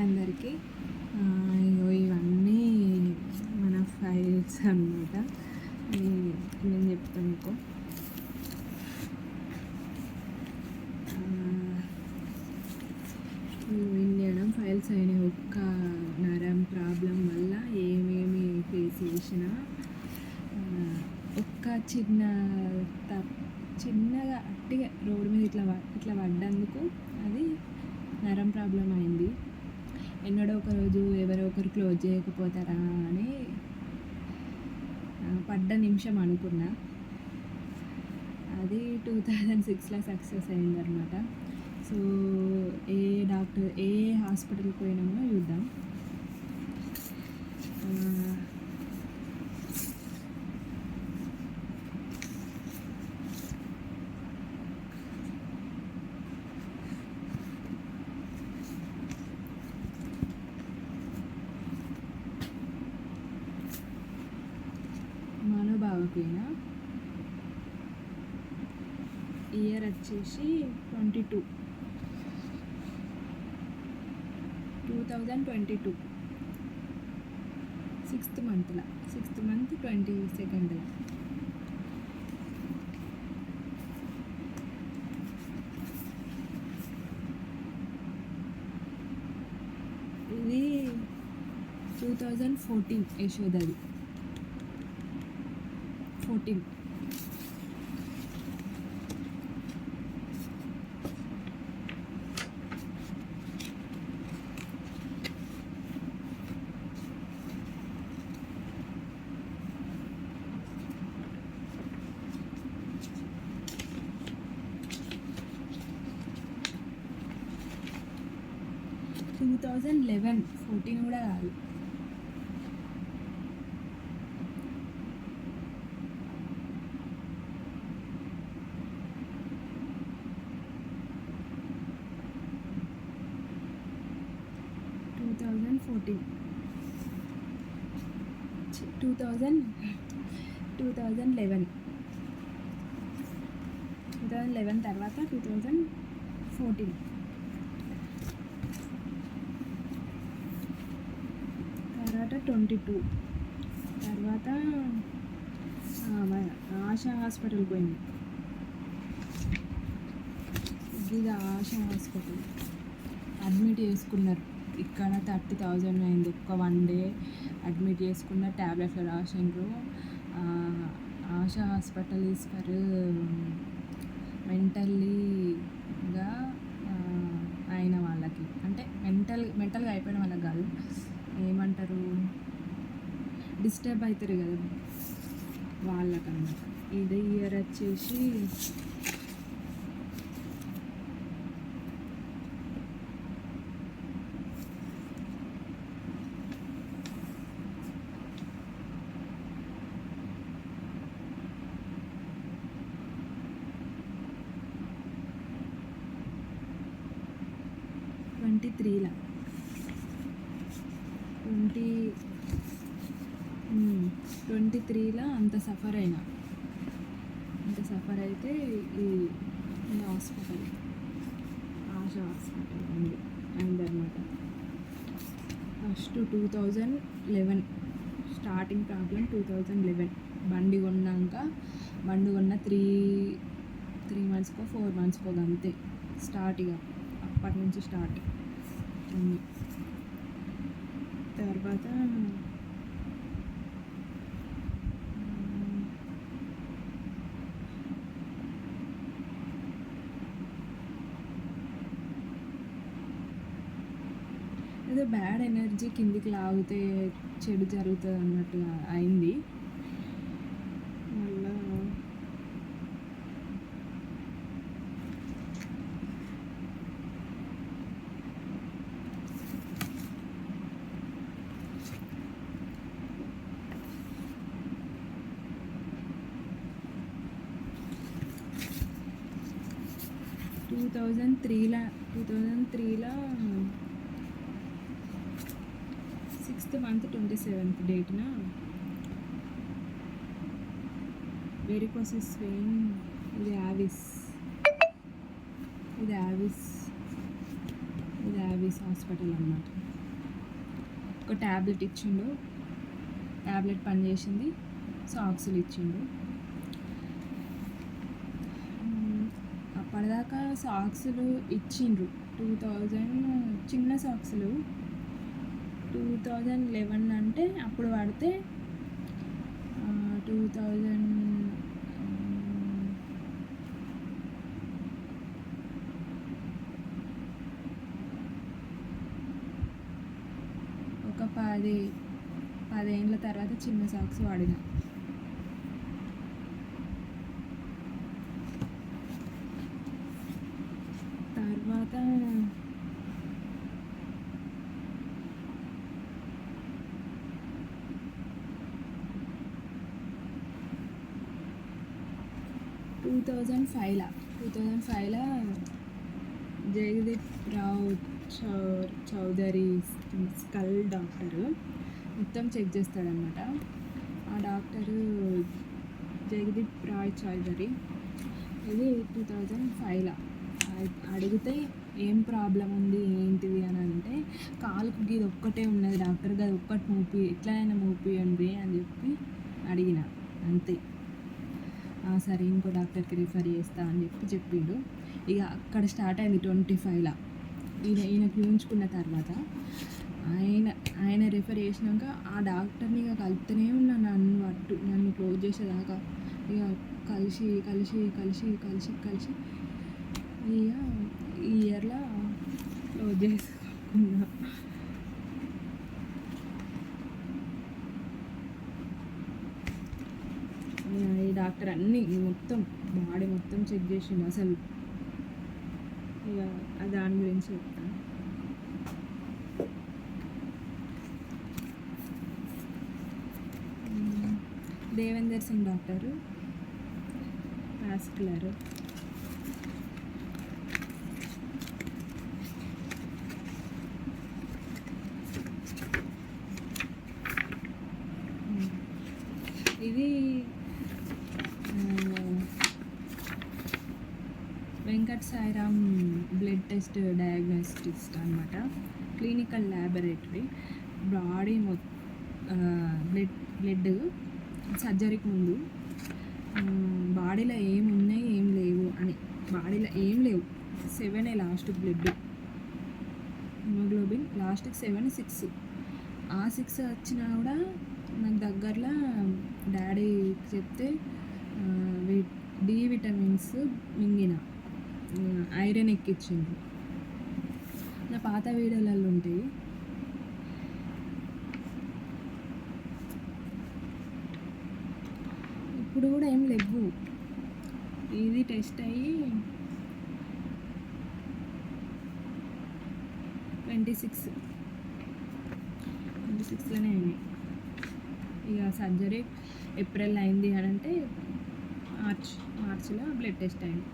అందరికీ. ఇగో ఇవన్నీ మన ఫైల్స్ అన్నమాట. నేను చెప్తాను మీకు. ఏం చేయడం ఫైల్స్ అయినాయి. ఒక్క నరం ప్రాబ్లం వల్ల ఏమేమి ఫేస్ చేసినా ఒక్క చిన్నగా అట్టిగా రోడ్డు మీద ఇట్లా పడ్డందుకు అది నరం ప్రాబ్లం అయింది. ఎన్నడో ఒక రోజు ఎవరో ఒకరు క్లోజ్ చేయకపోతారా అని పడ్డ నిమిషం అనుకున్నా. అది 2006లో సక్సెస్ అయిందనమాట. సో ఏ హాస్పిటల్కి పోయినామో చూద్దాం. మనోభావకైనా ఇయర్ వచ్చేసి 2022 6th month 22nd. ఇది 2014 యశోదది 14. టూ 2011 14 కూడా కాదు. టూ థౌజండ్ 2011 తర్వాత 2014 తర్వాత 22 తర్వాత ఆశా హాస్పిటల్ పోయింది. ఇది ఆశా హాస్పిటల్ అడ్మిట్ చేసుకున్నారు. ఇక్కడ 30,000 అయింది. ఒక్క 1 డే అడ్మిట్ చేసుకున్న, ట్యాబ్లెట్లు రాసిండ్రు. ఆశా హాస్పిటల్ ఈజ్ ఫర్ మెంటల్లీగా అయిన వాళ్ళకి, అంటే మెంటల్గా అయిపోయిన వాళ్ళకి కాదు, ఏమంటారు, డిస్టర్బ్ అవుతారు కదా వాళ్ళకన్నమాట. ఇది ఇయర్ వచ్చేసి 23లో అంత సఫర్ అయితే ఈ హాస్పిటల్ ఆశా హాస్పిటల్ అయిందన్నమాట. First 2011 starting problem 2011. బండి కొన్న 3 monthsకో 4 monthsకో అంతే స్టార్ట్. ఇక అప్పటి నుంచి స్టార్ట్ అయింది. తర్వాత ఏదో బ్యాడ్ ఎనర్జీ కిందికి లాగితే చెడు జరుగుతుంది అన్నట్టుగా అయింది. మళ్ళా 2003లో 6th month 27th డేట్న varicose vein. ఇది యావిస్ హాస్పిటల్ అన్నమాట. ఒక ట్యాబ్లెట్ ఇచ్చిండు, ట్యాబ్లెట్ పని చేసింది, సాక్సులు ఇచ్చిండు. అప్పటిదాకా సాక్సులు ఇచ్చిండ్రు 2000 చిన్న సాక్సులు 2011 అంటే అప్పుడు వాడితే 2000 ఒక 10 ఏళ్ళ తర్వాత చిన్న సాక్స్ వాడిన. తర్వాత 2005లో జగదీప్ రావు చౌదరి స్కల్ డాక్టరు మొత్తం చెక్ చేస్తాడనమాట. ఆ డాక్టరు జగదీప్ రాయ్ చౌదరి. ఇది 2005లో అడిగితే ఏం ప్రాబ్లం ఉంది ఏంటిది అని అంటే, కాలుకు ఇది ఒక్కటే ఉన్నది డాక్టర్, అది ఒక్కటి మూపి ఎట్లయినా మూపియండి అని చెప్పి అడిగిన, అంతే. సరే ఇంకో డాక్టర్కి రిఫర్ చేస్తా అని చెప్పిండు. ఇక అక్కడ స్టార్ట్ అయింది 25లో. ఈయన చూపించుకున్న తర్వాత ఆయన రిఫర్ చేసినాక ఆ డాక్టర్ని ఇక కలుపుతూనే ఉన్నా, నన్ను క్లోజ్ చేసేదాకా. ఇక కలిసి ఇక ఈ ఇయర్లో క్లోజ్ చేసుకున్నా. ఈ డాక్టర్ అన్నీ మొత్తం బాడీ మొత్తం చెక్ చేసిండు. అసలు ఇక దాని గురించి చెప్తాను. Devender Singh doctor, vascular. ఇది Venkat Sairam blood test diagnostics అనమాట. Clinical laboratory. బాడీ బ్లడ్ సర్జరీకి ముందు బాడీలో ఏమున్నాయి ఏం లేవు అని, బాడీలో ఏం లేవు, 7 లాస్ట్ బ్లడ్ హిమోగ్లోబిన్ లాస్ట్కి 7, 6. ఆ 6 వచ్చినా కూడా నాకు దగ్గరలో డాడీ చెప్తే డి విటమిన్స్ మింగిన, ఐరన్ ఎక్కించింది. నా పాత వీడియోలలో ఉంటాయి. ఇప్పుడు కూడా ఏం లేవు. ఇది టెస్ట్ అయ్యి 26లోనే అయినాయి. ఇక సర్జరీ ఏప్రిల్ అయింది అని అంటే మార్చిలో బ్లడ్ టెస్ట్ అయింది.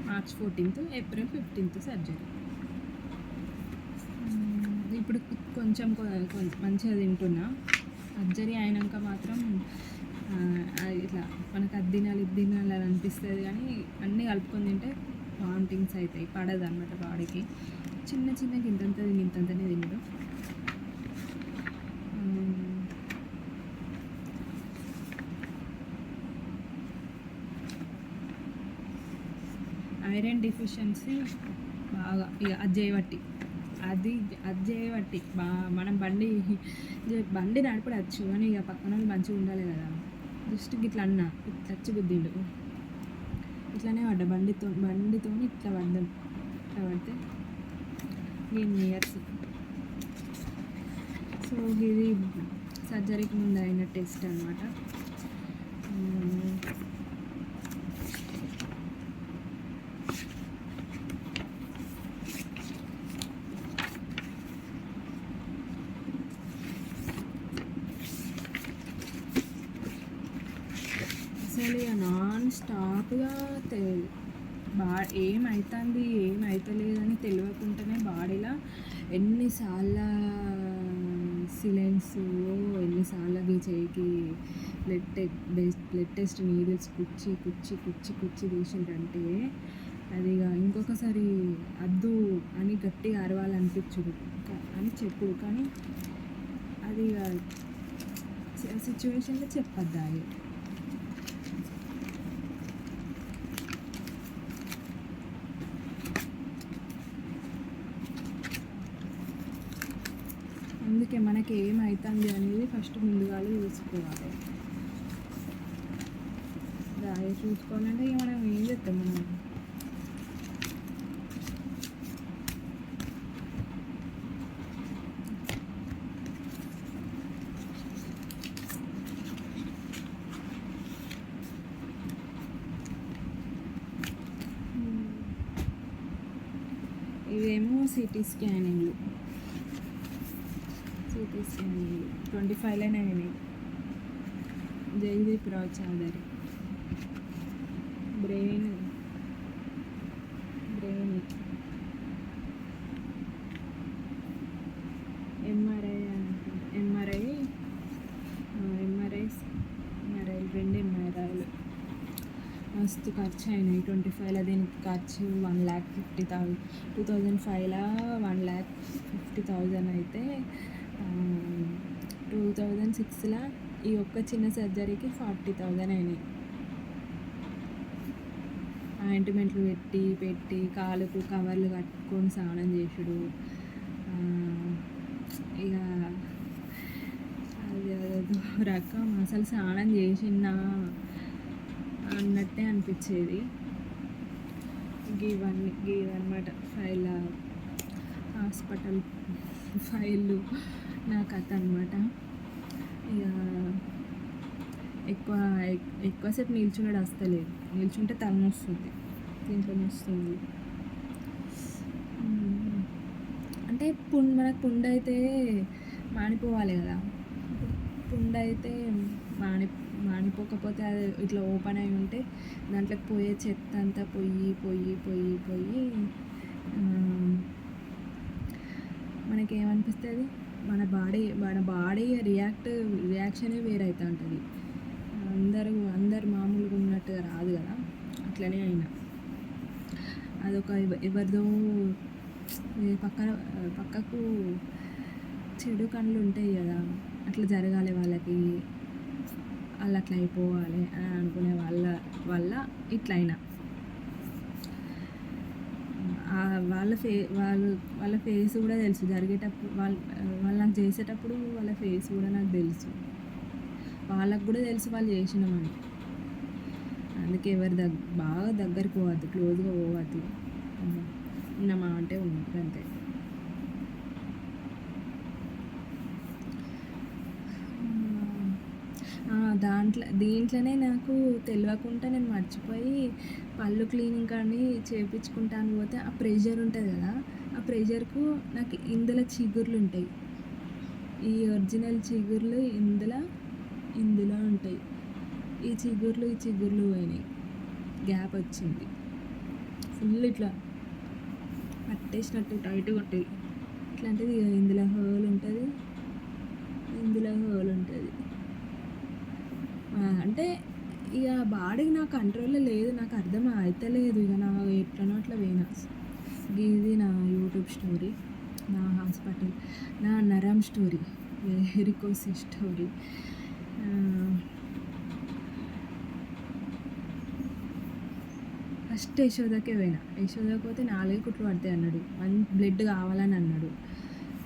March 14th, April 15th surgery. ఇప్పుడు కొంచెం మంచిగా తింటున్నా. సర్జరీ అయినాక మాత్రం ఇట్లా మనకు అది తినాలి ఇది తినాలి అని అనిపిస్తుంది, కానీ అన్నీ కలుపుకొని తింటే వామిటింగ్స్ అవుతాయి, పడదు అన్నమాట బాడీకి. చిన్న ఇంతంతనే తినడు. ఐరన్ డెఫిషియన్సీ బాగా ఇక అది చేయబట్టి మనం బండి నడపడు వచ్చు, కానీ ఇక పక్కన వాళ్ళు మంచిగా ఉండాలి కదా. జస్ట్ ఇట్లా అన్నా ఇట్లా వచ్చి గుద్దిండు, ఇట్లానే పడ్డా బండితో ఇట్లా పడితే ఎన్ని ఇయర్స్. సో ఇది సర్జరీకి ముందు అయిన టెస్ట్ అనమాట. అసలు ఇక నాన్ స్టాప్గా ఏమవుతుంది ఏమవుతలేదని తెలియకుండానే బాడీలో ఎన్నిసార్లు సిలెన్స్, ఎన్నిసార్లు చేయికి బ్లడ్ టెస్ట్ నీడిల్స్ కుచ్చి తీసిందంటే అది ఇక ఇంకొకసారి అద్దు అని గట్టిగా అరవాలనిపించుడు అని చెప్పుడు, కానీ అది సిచ్యువేషన్లో చెప్పద్దు అది. అందుకే మనకి ఏమవుతుంది అనేది ఫస్ట్ ముందుగా చూసుకోవాలి. అది చూసుకోవాలంటే ఇక మనం ఏం చేస్తాం, మనం ఇవేమో సిటీ స్కానింగ్లు 25లోనే అయినాయి. జగదీప్ రావు చౌదరి బ్రెయిన్ ఎంఆర్ఐ 2 ఎంఆర్ఐలు మస్తు ఖర్చు అయినాయి. 25లో దీనికి ఖర్చు 1,50,000. 2005లో 1,50,000 అయితే 2006లో ఈ ఒక్క చిన్న సర్జరీకి 40,000 అయినాయి. ఆయింట్మెంట్లు పెట్టి కాలుకు కవర్లు కట్టుకొని స్నానం చేసుడు, ఇక అది రకం అసలు స్నానం చేసినా అన్నట్టే అనిపించేది. గీవన్నమాట హాస్పిటల్ ఫైళ్ళు నా కథ అనమాట. ఇక ఎక్కువసేపు నిల్చున్నాడు వస్తలేదు, నిల్చుంటే తలనొస్తుంది, దీంట్లో వస్తుంది. అంటే మనకు పుండు అయితే మానిపోవాలి కదా, పుండు అయితే మానిపోకపోతే అది ఇట్లా ఓపెన్ అయి ఉంటే దాంట్లోకి పోయే చెత్త అంతా పోయి మనకేమనిపిస్తుంది, మన బాడీ రియాక్షనే వేరైతే ఉంటుంది. అందరు మామూలుగా ఉన్నట్టుగా రాదు కదా, అట్లనే అయినా అదొక ఎవరిదో పక్కకు చెడు కళ్ళు ఉంటాయి కదా, అట్లా జరగాలి వాళ్ళకి, వాళ్ళు అట్లా అయిపోవాలి అని అనుకునే వల్ల ఇట్లయినా వాళ్ళ ఫేస్ కూడా తెలుసు జరిగేటప్పుడు, వాళ్ళు నాకు చేసేటప్పుడు వాళ్ళ ఫేస్ కూడా నాకు తెలుసు, వాళ్ళకు కూడా తెలుసు వాళ్ళు చేసినామని. అందుకే బాగా దగ్గరికి పోవద్దు, క్లోజ్గా పోవద్దు, ఉన్నామా అంటే ఉన్నట్టు అంతే. దీంట్లోనే నాకు తెలియకుండా నేను మర్చిపోయి పళ్ళు క్లీనింగ్ కానీ చేయించుకుంటాను పోతే ఆ ప్రెషర్ ఉంటుంది కదా, ఆ ప్రెషర్కు నాకు ఇందులో చిగుర్లు ఉంటాయి, ఈ ఒరిజినల్ చిగుర్లు ఇందులో ఉంటాయి. ఈ చిగుర్లు పోయినాయి, గ్యాప్ వచ్చింది, ఫుల్ ఇట్లా పట్టేసినట్టు టైట్గా ఉంటాయి. ఇట్లాంటిది ఇందులో హోల్ ఉంటుంది, అంటే ఇక బాడీకి నా కంట్రోల్లో లేదు, నాకు అర్థం అవుతలేదు. ఇక నా ఎట్లనో అట్లా పోయినా. ఇది నా యూట్యూబ్ స్టోరీ, నా హాస్పిటల్, నా నరం స్టోరీ, వెరికోస్ స్టోరీ. ఫస్ట్ యశోదకే పోయినా. యశోదకి పోతే 4 కుట్లు పడతాయి అన్నాడు, బ్లడ్ కావాలని అన్నాడు.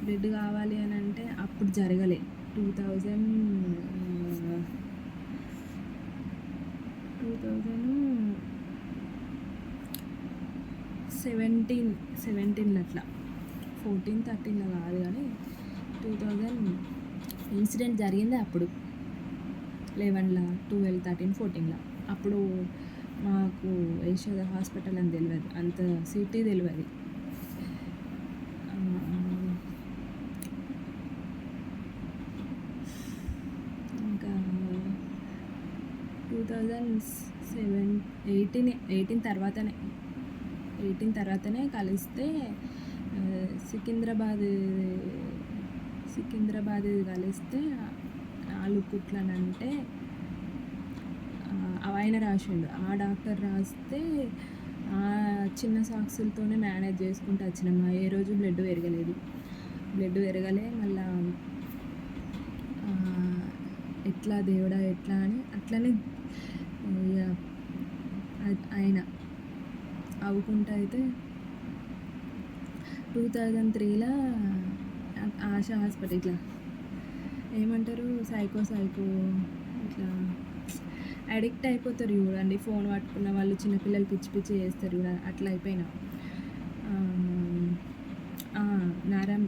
బ్లడ్ కావాలి అని అంటే అప్పుడు జరగలే, 2017 అట్లా, 14-13 కాదు కానీ 2000 ఇన్సిడెంట్ జరిగింది అప్పుడు, 11, 12, 13, 14 అప్పుడు మాకు యశోద హాస్పిటల్ అని తెలియదు, అంత సిటీ తెలియదు. ఇంకా 2018 తర్వాతనే కలిస్తే సికింద్రాబాద్ కలిస్తే 4 కుట్లనంటే ఆయన రాసిండు. ఆ డాక్టర్ రాస్తే ఆ చిన్న సాక్సులతోనే మేనేజ్ చేసుకుంటూ వచ్చినాము. ఏ రోజు బ్లడ్ పెరగలేదు. బ్లడ్ పెరగలే. మళ్ళా ఎట్లా దేవుడా ఎట్లా అని అట్లనే ఇక ఆయన అవ్వుకుంటా అయితే 2003లో ఆశ హాస్పిటల్ ఇట్లా ఏమంటారు సైకో ఇట్లా అడిక్ట్ అయిపోతారు చూడండి. ఫోన్ పట్టుకున్న వాళ్ళు చిన్నపిల్లలు పిచ్చి పిచ్చి చేస్తారు చూడ అట్లా అయిపోయినా. నరం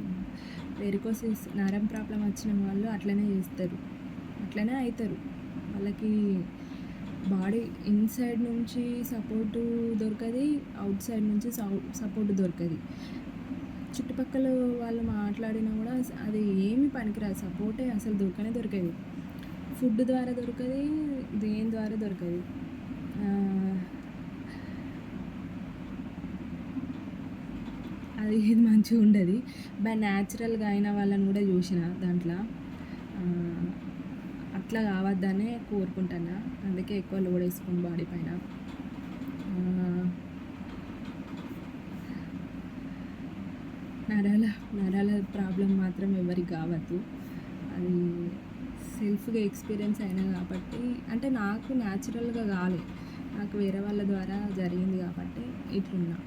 వెరికోసిస్ నరం ప్రాబ్లం వచ్చిన వాళ్ళు అట్లనే చేస్తారు, అట్లనే అవుతారు. వాళ్ళకి బాడీ ఇన్సైడ్ నుంచి సపోర్టు దొరకది, అవుట్ సైడ్ నుంచి సపోర్ట్ దొరకది. చుట్టుపక్కల వాళ్ళు మాట్లాడినా కూడా అది ఏమి పనికిరాదు, సపోర్టే అసలు దొరకదు. ఫుడ్ ద్వారా దొరకది, దేని ద్వారా దొరకదు. అది ఇది మంచిగా ఉండదు. న్యాచురల్గా అయిన వాళ్ళని కూడా చూసిన దాంట్లో అట్లా కావద్దనే కోరుకుంటున్నా. అందుకే ఎక్కువ లోడ్ వేసుకోండి బాడీ పైన. నరాల ప్రాబ్లం మాత్రం ఎవరికి కావద్దు. అది సెల్ఫ్గా ఎక్స్పీరియన్స్ అయినా కాబట్టి, అంటే నాకు న్యాచురల్గా కాలే, నాకు వేరే వాళ్ళ ద్వారా జరిగింది కాబట్టి ఇట్లున్నా.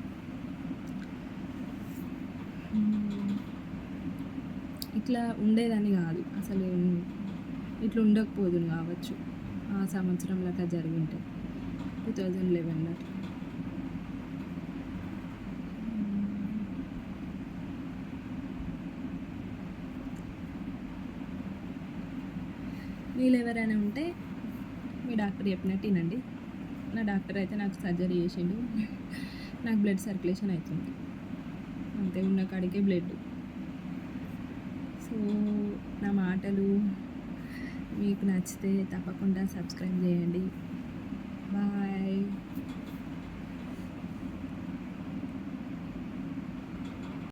ఇట్లా ఉండేదని కాదు అసలు, ఇట్లా ఉండకపోదును కావచ్చు ఆ సంవత్సరంలో అట్లా జరిగి ఉంటే 2011లో. వీళ్ళు ఎవరైనా ఉంటే మీ డాక్టర్ చెప్పినట్టు వినండి. నా డాక్టర్ అయితే నాకు సర్జరీ చేసిండు, నాకు బ్లడ్ సర్క్యులేషన్ అవుతుంది అంతే, ఉన్న కాడికే బ్లడ్. సో నా మాటలు మీకు నచ్చితే తప్పకుండా సబ్స్క్రైబ్ చేయండి. బాయ్.